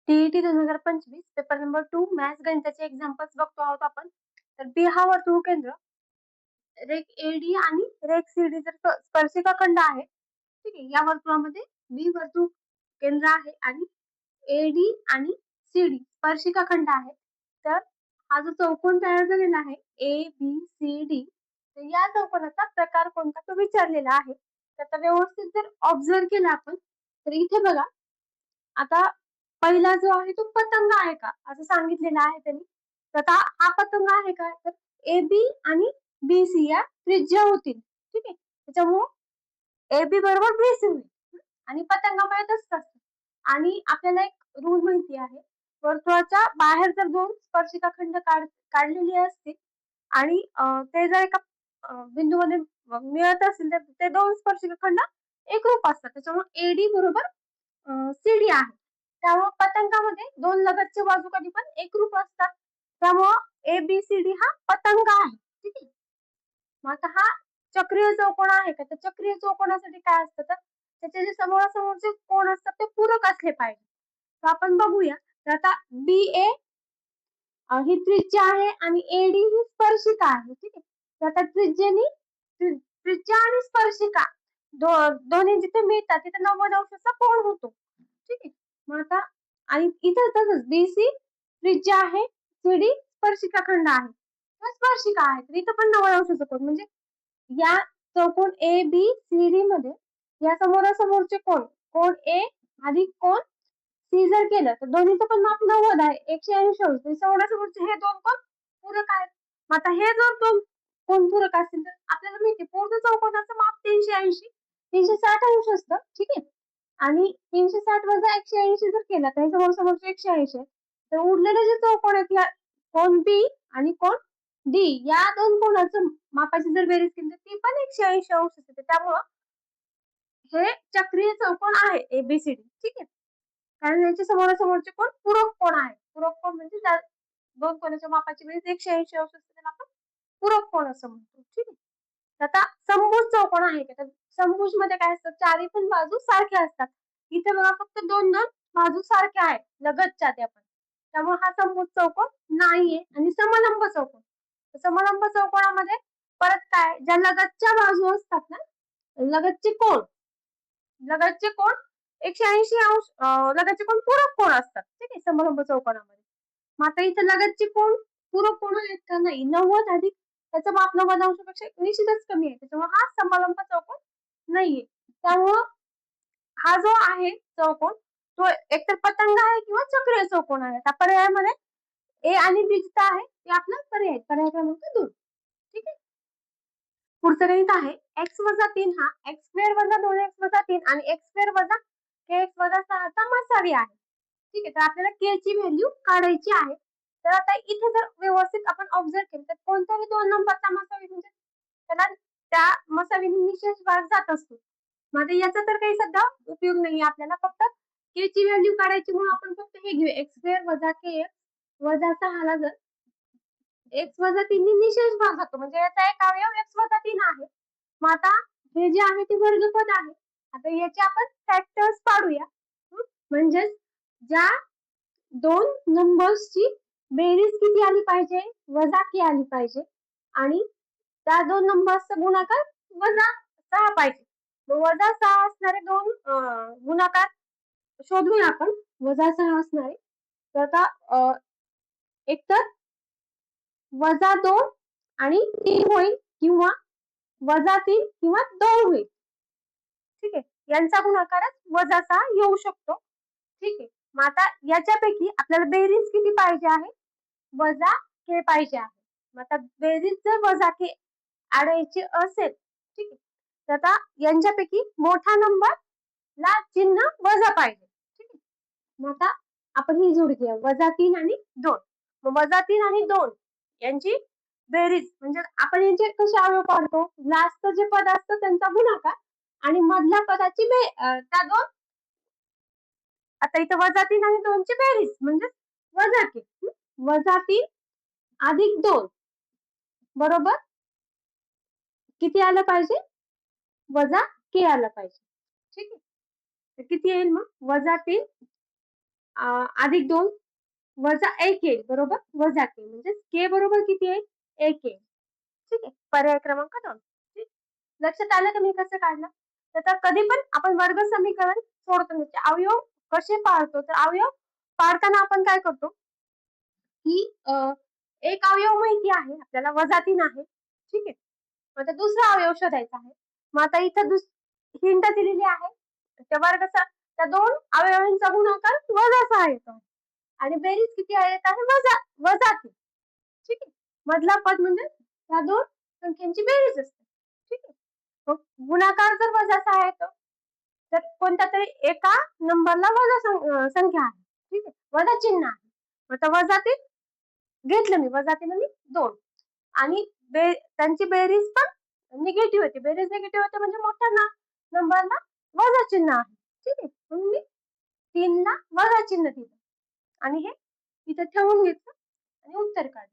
T-E-T 2025 paper number 2 maths गणिताचे examples बघतो आहोत आपण. तर बी हा वर्तुळ केंद्र, रेख एडी आणि रेख सीडी जर स्पर्शिका खंड आहे. ठीक आहे. या वर्तुळामध्ये बी वर्तुळ केंद्र आहे आणि एडी आणि सीडी स्पर्शिका खंड आहे. तर हा जो चौकोन तयार झालेला आहे ए बी सी डी, तर या चौकोनाचा प्रकार कोणता तो विचारलेला आहे. त्याचा व्यवस्थित जर ऑब्झर्व केला आपण, तर इथे बघा, आता पहिला जो आहे तो पतंग आहे का असं सांगितलेलं आहे त्यांनी. तर आता हा पतंग आहे का, तर ए बी आणि बी सी या त्रिज्या होतील. ठीक आहे. त्याच्यामुळे ए बी बरोबर बी सी होईल आणि पतंगामुळे तसंच असतं. आणि आपल्याला एक रूल माहिती आहे, वर्तुळाच्या बाहेर जर दोन स्पर्शिका खंड काढलेली असतील आणि ते जर एका बिंदूमध्ये मिळत असतील, तर ते दोन स्पर्शिका खंड एकरूप असतात. त्याच्यामुळे एडी बरोबर सीडी आहे. त्यामुळे पतंगामध्ये दोन लगतच्या बाजू कधी पण एकरूप असतात. त्यामुळे एबीसीडी हा पतंग आहे. ठीक आहे. मग आता हा चक्रीय चौकोन आहे का, तर चक्रीय चौकोनासाठी काय असतं, तर त्याचे जे समोरासमोरचे कोण असतात ते पूरक असले पाहिजे. तर आपण बघूया. तर आता बी ए ही त्रिज्या आहे आणि एडी ही स्पर्शिका आहे. ठीक आहे. तर आता त्रिज्या आणि स्पर्शिका दोन्ही जिथे मिळतात तिथे 90 अंशाचा कोन होतो. ठीक आहे. मग आता आणि इथं तसंच बीसी त्रिज्या आहे, सीडी स्पर्शिका खंड आहे, स्पर्शिका आहे, तर इथं पण 90 अंशाचा कोन. म्हणजे या चौकोन ए बी सी डी मध्ये या समोरासमोरचे कोन, कोन ए अधिक कोन सी जर केलं तर दोन्हीचं पण माप 90 आहे, 180 अंश. समोरासमोरचे हे दोन कोन पूरक आहेत. मग आता हे जर दोन कोन पूरक असतील तर आपल्याला माहिती पूर्ण चौकोनाचं माप 380 360 अंश असतं. ठीक आहे. आणि 360 वजा 180 जर केला तर समोरासमोरचे 180 आहे. तर उरलेले जे चौकोन आहेत, या कोन बी आणि कोन डी या दोन कोनाचं मापाची जर बेरीज केली तर ती पण 180 अंश असते. त्यामुळं हे चक्रीय चौकोन आहे एबीसीडी. ठीक आहे. कारण यांच्या समोरासमोरचे कोन पूरक कोन आहे. पूरक कोन म्हणजे दोन कोनाच्या मापाची बेरीज 180 अंश असते, त्याला आपण पूरक कोन असं म्हणतो. ठीक आहे. आता समभुज चौकोन आहे का, तर समभुज मध्ये काय असतं, चारी पण बाजू सारख्या असतात. इथे बघा फक्त दोन दोन बाजू सारख्या आहेत लगतच्या त्या पण. त्यामुळे हा समभुज चौकोन नाहीये. आणि समलंब चौकोन, समलंब चौकोनामध्ये परत काय, ज्या लगतच्या बाजू असतात ना, लगतचे कोन, लगतचे कोन 180 अंश, लगतचे कोन पूरक कोन असतात. ठीक आहे. समलंब चौकोनामध्ये मग आता इथे लगतचे कोन पूरक कोन आहेत का, नाही. 90 अधिक त्याचं माप 90 अंशापेक्षा निश्चितच कमी आहे. त्याच्यामुळे हा समलंब चौकोन नाहीये. त्यामुळं हा जो आहे चौकोन तो एकतर पतंग आहे किंवा चक्रीय चौकोन आहे. आता पर्यायामध्ये ए आणि बी जिथं आहे ते आपला पर्याय क्रमांक 2. ठीक आहे. पुढचं गणित आहे एक्स वजा 3 हा एक्स स्क्वेअर वजा 2x वजा 3 आणि एक्स स्क्वेअर वजा kx वजा 6 चा मसावी आहे. ठीक आहे. तर आपल्याला k ची व्हॅल्यू काढायची आहे. तर आता इथे जर व्यवस्थित आपण ऑब्झर्व केलं तर कोणत्याही दोन नंबरचा मसावी म्हणजे त्याला त्या मसावीने निशेष भाग जात असतो. मग याचा तर काही सध्या उपयोग नाही आपल्याला, फक्त k ची व्हॅल्यू काढायची म्हणून आपण फक्त हे घेऊया, एक्स स्क्वेअर वजा kx वजा 6 ला जर एक्स वजा 3 निशेष भाग जातो, म्हणजे याचा एक अवयव एक्स वजा 3 आहे. मग आता हे जे आहे ते वर्गपद आहे. आता याचे आपण फॅक्टर्स पाडूया. म्हणजे ज्या दोन नंबर्सची बेरीज किती आली पाहिजे, वजा की आली पाहिजे आणि त्या दोन नंबर्सचा गुणाकार वजा 6 पाहिजे. वजा 6 असणारे दोन गुणाकार शोधूया आपण. वजा 6 असणारे, तर आता एकतर वजा 2 आणि 3 होईल किंवा वजा 3 किंवा 2 होईल. ठीक आहे. यांचा गुणाकारच वजा 6 येऊ शकतो. ठीक आहे. मग आता याच्यापैकी आपल्याला बेरीज किती पाहिजे आहे, वजा के पाहिजे आहे. मग आता बेरीज जर वजा के आणायची असेल, ठीक आहे, तर आता यांच्यापैकी मोठा नंबर ला चिन्ह वजा पाहिजे. ठीक आहे. मग आता आपण ही जोड घेऊया, वजा 3 आणि 2. मग वजा 3 आणि 2 यांची बेरीज म्हणजे आपण यांचे कसे अवयव पाडतो, लास्ट जे पद असतं त्यांचा गुणाकार आणि मधल्या पदाची त्या दोन, आता इथं वजा 3 आणि 2 ची बेरीज म्हणजे वजा के. वजा 3 अधिक 2 बरोबर किती आलं पाहिजे, वजा के आलं पाहिजे. ठीक आहे. तर किती येईल मग, वजा 3 अधिक 2 वजा 1 येईल बरोबर? वजा के म्हणजे के बरोबर किती आहे? 1 येईल. ठीक आहे. पर्याय क्रमांक 2. ठीक. लक्षात आलं का मी कसं काढलं? तर आता कधी पण आपण वर्ग समीकरण सोडतो म्हणजे अवयव कसे पाळतो? तर अवयव पाळताना आपण काय करतो? की एक अवयव माहिती आहे आपल्याला वजा 3 आहे. ठीक आहे. मग आता दुसरा अवयव शोधायचा आहे. मग आता इथं हिंट दिलेली आहे. त्या वर्गाचा त्या 2 अवयवांचा गुणाकार वजा 6 येतो आणि बेरीज किती येत आहे? वजा 3. ठीक आहे. मधला पद म्हणजे ह्या 2 संख्यांची बेरीज असते. ठीक आहे. मग गुणाकार जर वजा 6 येतो, तर कोणत्या तरी एका नंबरला संख्या आहे. ठीक आहे. वजा चिन्ह आहे. मग आता वजा 3 घेतलं मी, वजा 3 आणि 2 आणि त्यांची बेरीज पण निगेटिव्ह होती. बेरीज निगेटिव्ह होते म्हणजे मोठ्या नंबरला वजा चिन्ह आहे. ठीक आहे. म्हणून मी 3 ला वजा चिन्ह दिलं आणि हे इथं ठेवून घेतलं आणि उत्तर काढलं.